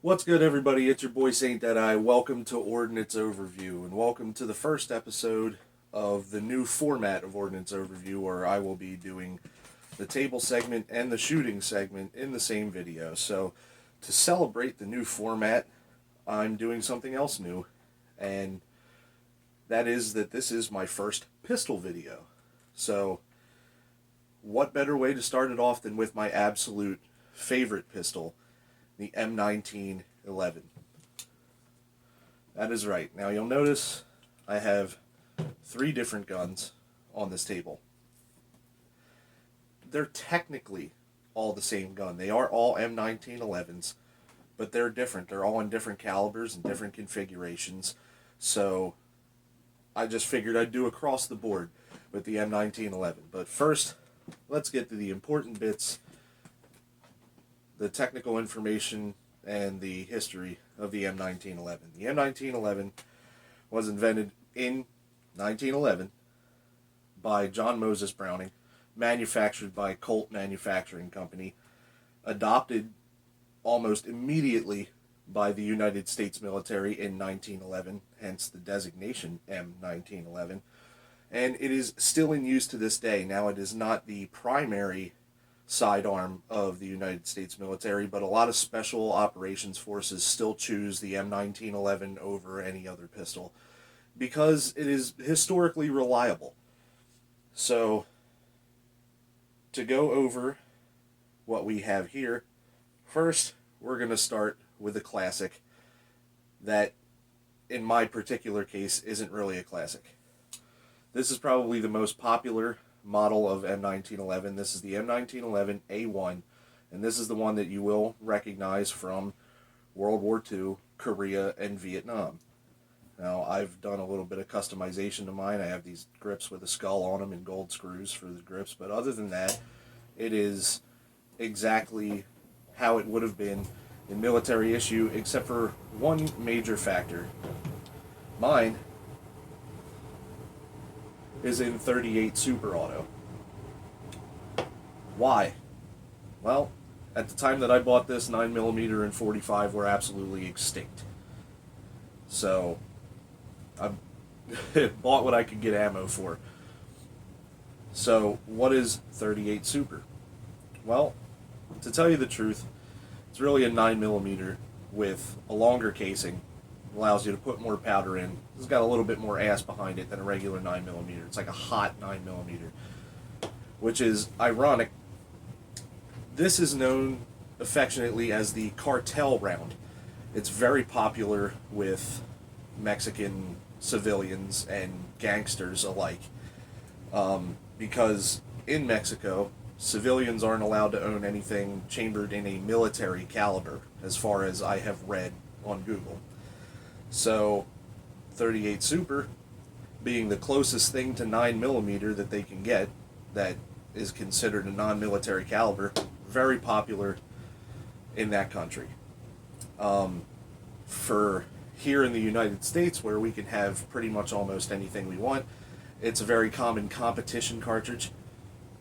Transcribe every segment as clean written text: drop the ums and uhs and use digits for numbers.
What's good, everybody? It's your boy Saint Deadeye. Welcome to Ordnance Overview, and welcome to the first episode of the new format of Ordnance Overview, where I will be doing the table segment and the shooting segment in the same video. So, to celebrate the new format, I'm doing something else new, and that is that this is my first pistol video. So, what better way to start it off than with my absolute favorite pistol, the M1911. That is right. Now you'll notice I have three different guns on this table. They're technically all the same gun. They are all M1911s, but they're different. They're all in different calibers and different configurations. So I just figured I'd do across the board with the M1911. But first, let's get to the important bits, the technical information, and the history of the M1911. The M1911 was invented in 1911 by John Moses Browning, manufactured by Colt Manufacturing Company, adopted almost immediately by the United States military in 1911, hence the designation M1911, and it is still in use to this day. Now, it is not the primary sidearm of the United States military, but a lot of special operations forces still choose the M1911 over any other pistol because it is historically reliable. So, to go over what we have here, first we're going to start with a classic that, in my particular case, isn't really a classic. This is probably the most popular model of M1911. This is the M1911 A1, and this is the one that you will recognize from World War II, Korea, and Vietnam. Now, I've done a little bit of customization to mine. I have these grips with a skull on them and gold screws for the grips, but other than that, it is exactly how it would have been in military issue, except for one major factor. Mine is in 38 Super Auto. Why? Well, at the time that I bought this, 9mm and 45 were absolutely extinct. So, I bought what I could get ammo for. So, what is 38 Super? Well, to tell you the truth, it's really a 9mm with a longer casing. Allows you to put more powder in. It's got a little bit more ass behind it than a regular 9mm. It's like a hot 9mm, which is ironic. This is known affectionately as the Cartel Round. It's very popular with Mexican civilians and gangsters alike, because in Mexico, civilians aren't allowed to own anything chambered in a military caliber, as far as I have read on Google. So, 38 Super, being the closest thing to 9mm that they can get, that is considered a non-military caliber, very popular in that country. For here in the United States, where we can have pretty much almost anything we want, it's a very common competition cartridge.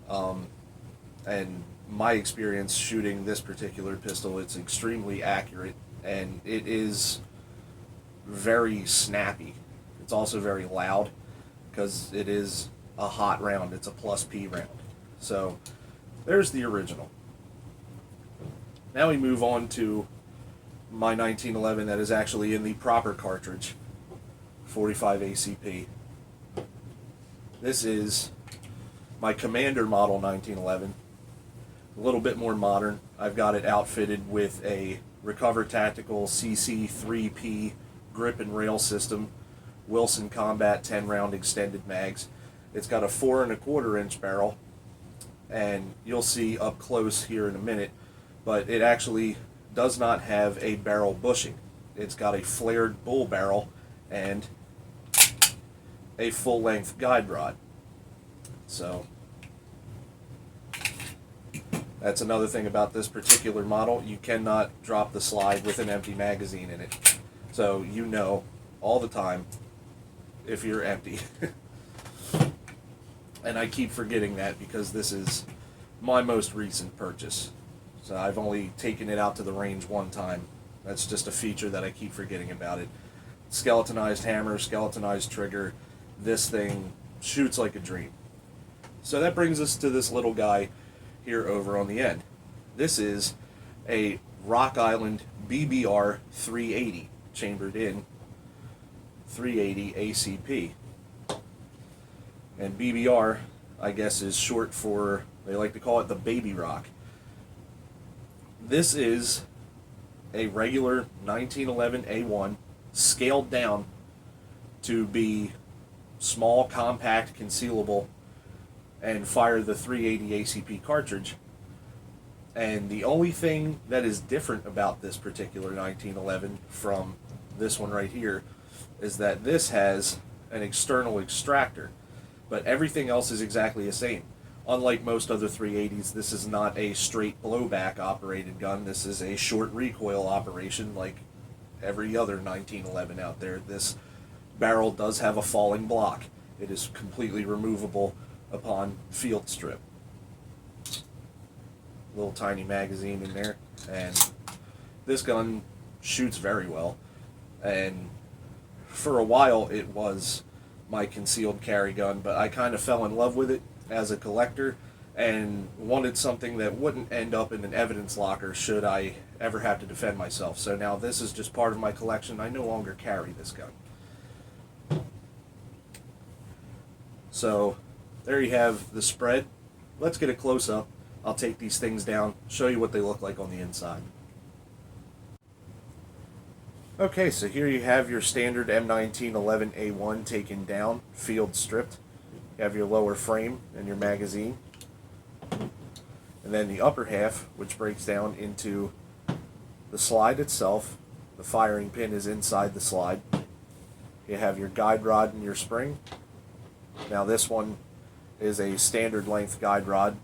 And my experience shooting this particular pistol, it's extremely accurate, and it is very snappy. It's also very loud because it is a hot round. It's a plus P round. So there's the original. Now we move on to my 1911 that is actually in the proper cartridge, 45 ACP. This is my Commander model 1911. A little bit more modern. I've got it outfitted with a Recover Tactical CC3P grip and rail system, Wilson Combat 10-round extended mags. It's got a 4 1/4 inch barrel, and you'll see up close here in a minute, but it actually does not have a barrel bushing. It's got a flared bull barrel and a full-length guide rod. So that's another thing about this particular model. You cannot drop the slide with an empty magazine in it. So you know all the time if you're empty. And I keep forgetting that because this is my most recent purchase. So I've only taken it out to the range one time That's just a feature that I keep forgetting about it. Skeletonized hammer, skeletonized trigger. This thing shoots like a dream. So that brings us to this little guy here over on the end. This is a Rock Island BBR 380, chambered in 380 ACP. And BBR, I guess, is short for, they like to call it the Baby Rock. This is a regular 1911 A1 scaled down to be small, compact, concealable, and fire the 380 ACP cartridge. And the only thing that is different about this particular 1911 from this one right here is that this has an external extractor, but everything else is exactly the same. Unlike most other 380s, this is not a straight blowback operated gun. This is a short recoil operation like every other 1911 out there. This barrel does have a falling block. It is completely removable upon field strip. Little tiny magazine in there, and this gun shoots very well. And for a while it was my concealed carry gun, but I kind of fell in love with it as a collector and wanted something that wouldn't end up in an evidence locker should I ever have to defend myself. So now this is just part of my collection. I no longer carry this gun. So there you have the spread. Let's get a close-up. I'll take these things down, show you what they look like on the inside. Okay, so here you have your standard M1911 A1 taken down, field stripped. You have your lower frame and your magazine. And then the upper half, which breaks down into the slide itself. The firing pin is inside the slide. You have your guide rod and your spring. Now this one is a standard length guide rod,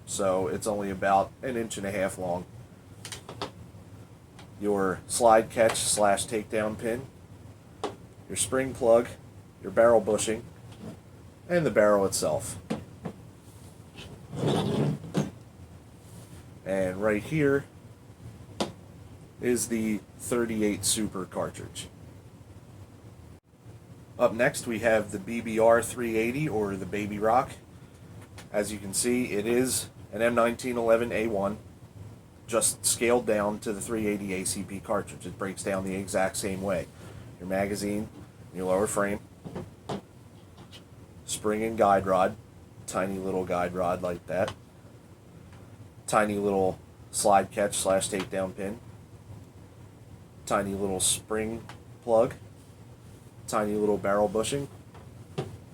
so it's only about 1.5 inches long. Your slide catch / takedown pin, your spring plug, your barrel bushing, and the barrel itself. And right here is the 38 Super cartridge. Up next we have the BBR 380, or the Baby Rock. As you can see, it is an M1911 A1, just scaled down to the 380 ACP cartridge. It breaks down the exact same way. Your magazine, your lower frame, spring and guide rod, tiny little guide rod like that, tiny little slide catch / takedown pin, tiny little spring plug, tiny little barrel bushing,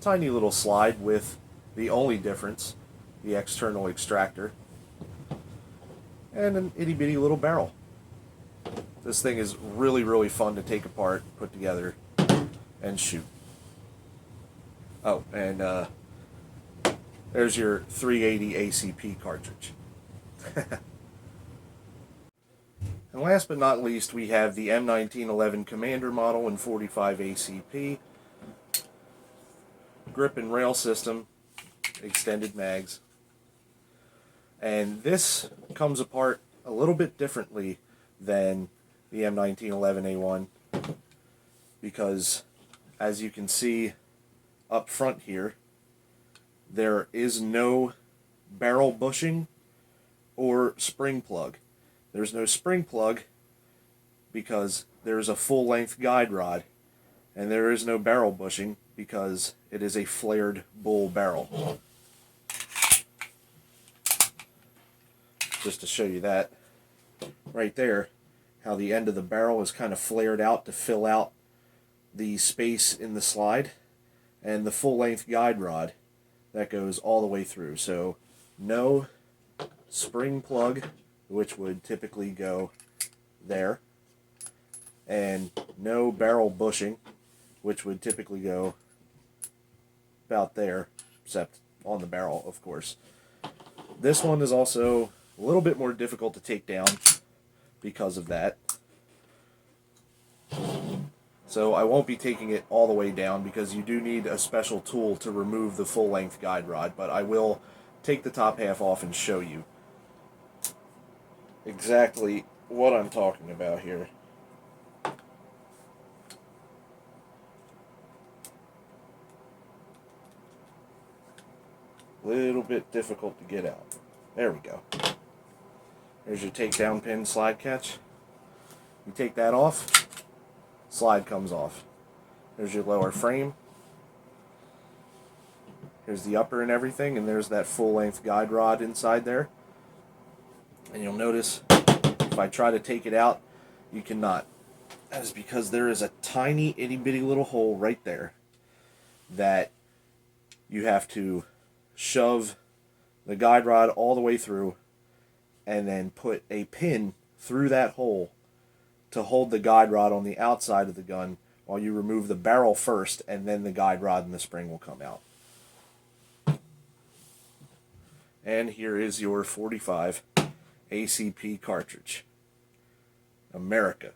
tiny little slide with the only difference, the external extractor, and an itty bitty little barrel. This thing is really, really fun to take apart, put together, and shoot. Oh, and there's your 380 ACP cartridge. And last but not least, we have the M1911 Commander model in 45 ACP. Grip and rail system, extended mags. And this comes apart a little bit differently than the M1911 A1, because as you can see up front here, there is no barrel bushing or spring plug. There's no spring plug because there's a full-length guide rod, and there is no barrel bushing because it is a flared bull barrel. Just to show you that right there, how the end of the barrel is kind of flared out to fill out the space in the slide, and the full-length guide rod that goes all the way through. So no spring plug, which would typically go there, and no barrel bushing, which would typically go about there, except on the barrel, of course. This one is also a little bit more difficult to take down because of that. So I won't be taking it all the way down because you do need a special tool to remove the full-length guide rod, but I will take the top half off and show you exactly what I'm talking about here. Little bit difficult to get out. There we go. There's your takedown pin slide catch. You take that off, slide comes off. There's your lower frame. Here's the upper and everything, and there's that full-length guide rod inside there. And you'll notice, if I try to take it out, you cannot. That is because there is a tiny, itty-bitty little hole right there that you have to shove the guide rod all the way through and then put a pin through that hole to hold the guide rod on the outside of the gun while you remove the barrel first, and then the guide rod and the spring will come out. And here is your 45 ACP cartridge. America.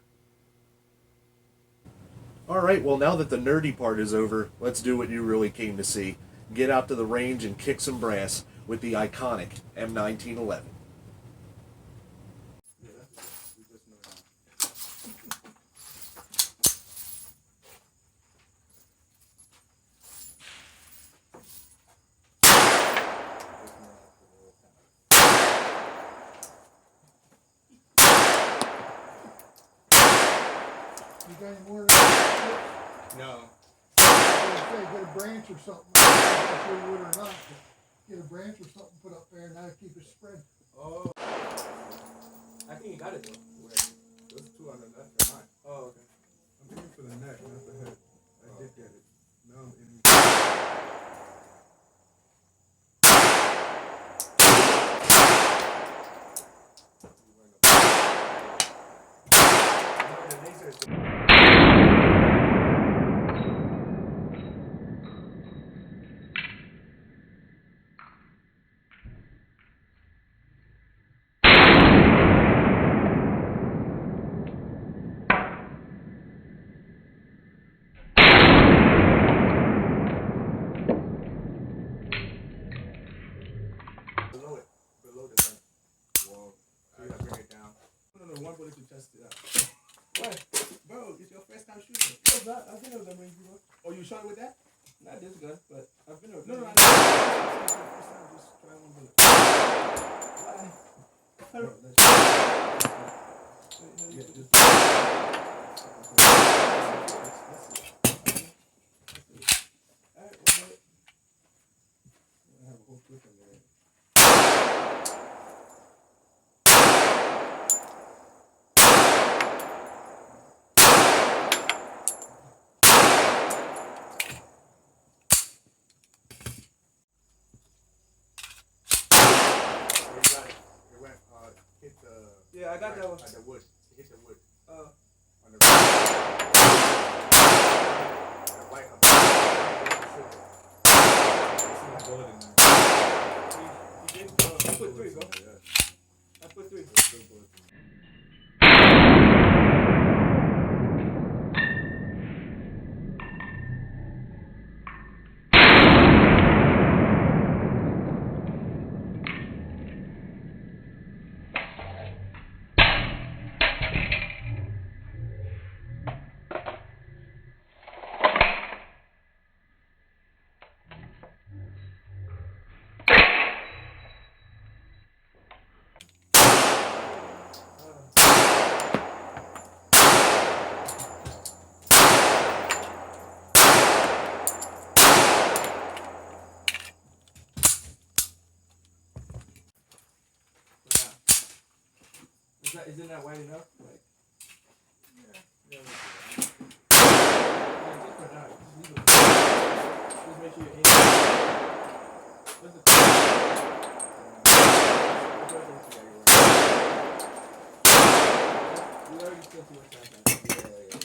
Alright, well now that the nerdy part is over, let's do what you really came to see. Get out to the range and kick some brass with the iconic M1911. You got any more? No. Get a branch or something. I'm not sure you would or not. Get a branch or something put up there and that'll keep it spread. Oh. I think you got it though. Those two on the left are mine. Oh, okay. I'm aiming for the neck, not the head. I did get it. Now I'm aiming. Below the gun. Whoa. I gotta bring it down. No, one bullet to test it out. What? Bro, it's your first time shooting. I've been over the range before. Oh, you shot it with that? Not this gun, but I've been over. No, the I range. know. Just try one bullet. Why? Bro, let's Yeah, just alright, we'll do it. I have a whole clip in there. It went, hit the... Yeah, I got that one. At the wood. It hit the wood. On the white on the bullet in there. I put three, bro. I put three. Isn't that wide enough? Like, Yeah. just for now, just leave it. Just make sure you aim. What's the you already still see what's happening. Yeah.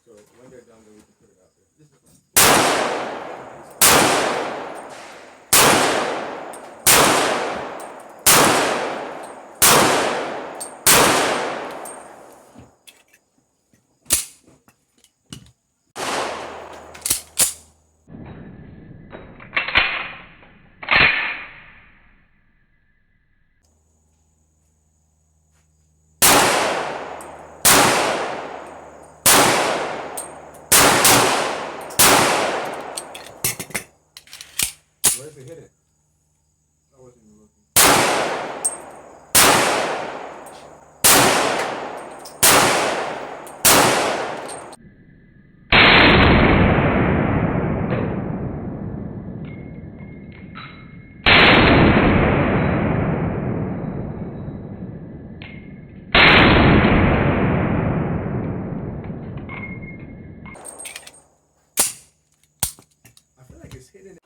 So when they're done, then we can put it out there. This is fine. hit it? I wasn't even looking. I feel like it's hitting.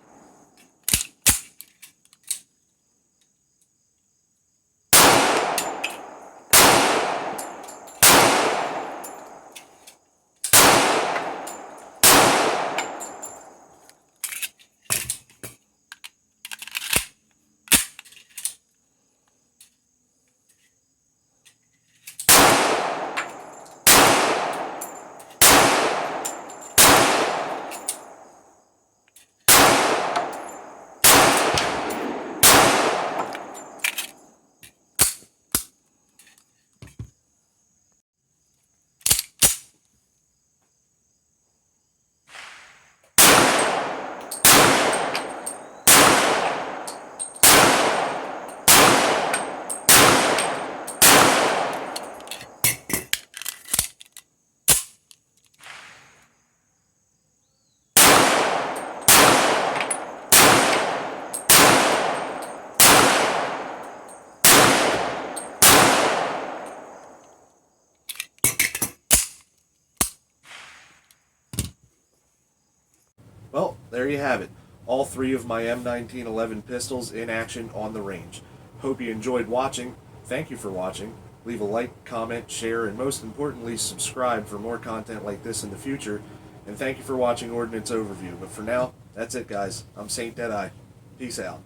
Well, there you have it. All 3 of my M1911 pistols in action on the range. Hope you enjoyed watching. Thank you for watching. Leave a like, comment, share, and most importantly, subscribe for more content like this in the future. And thank you for watching Ordnance Overview. But for now, that's it, guys. I'm Saint Deadeye. Peace out.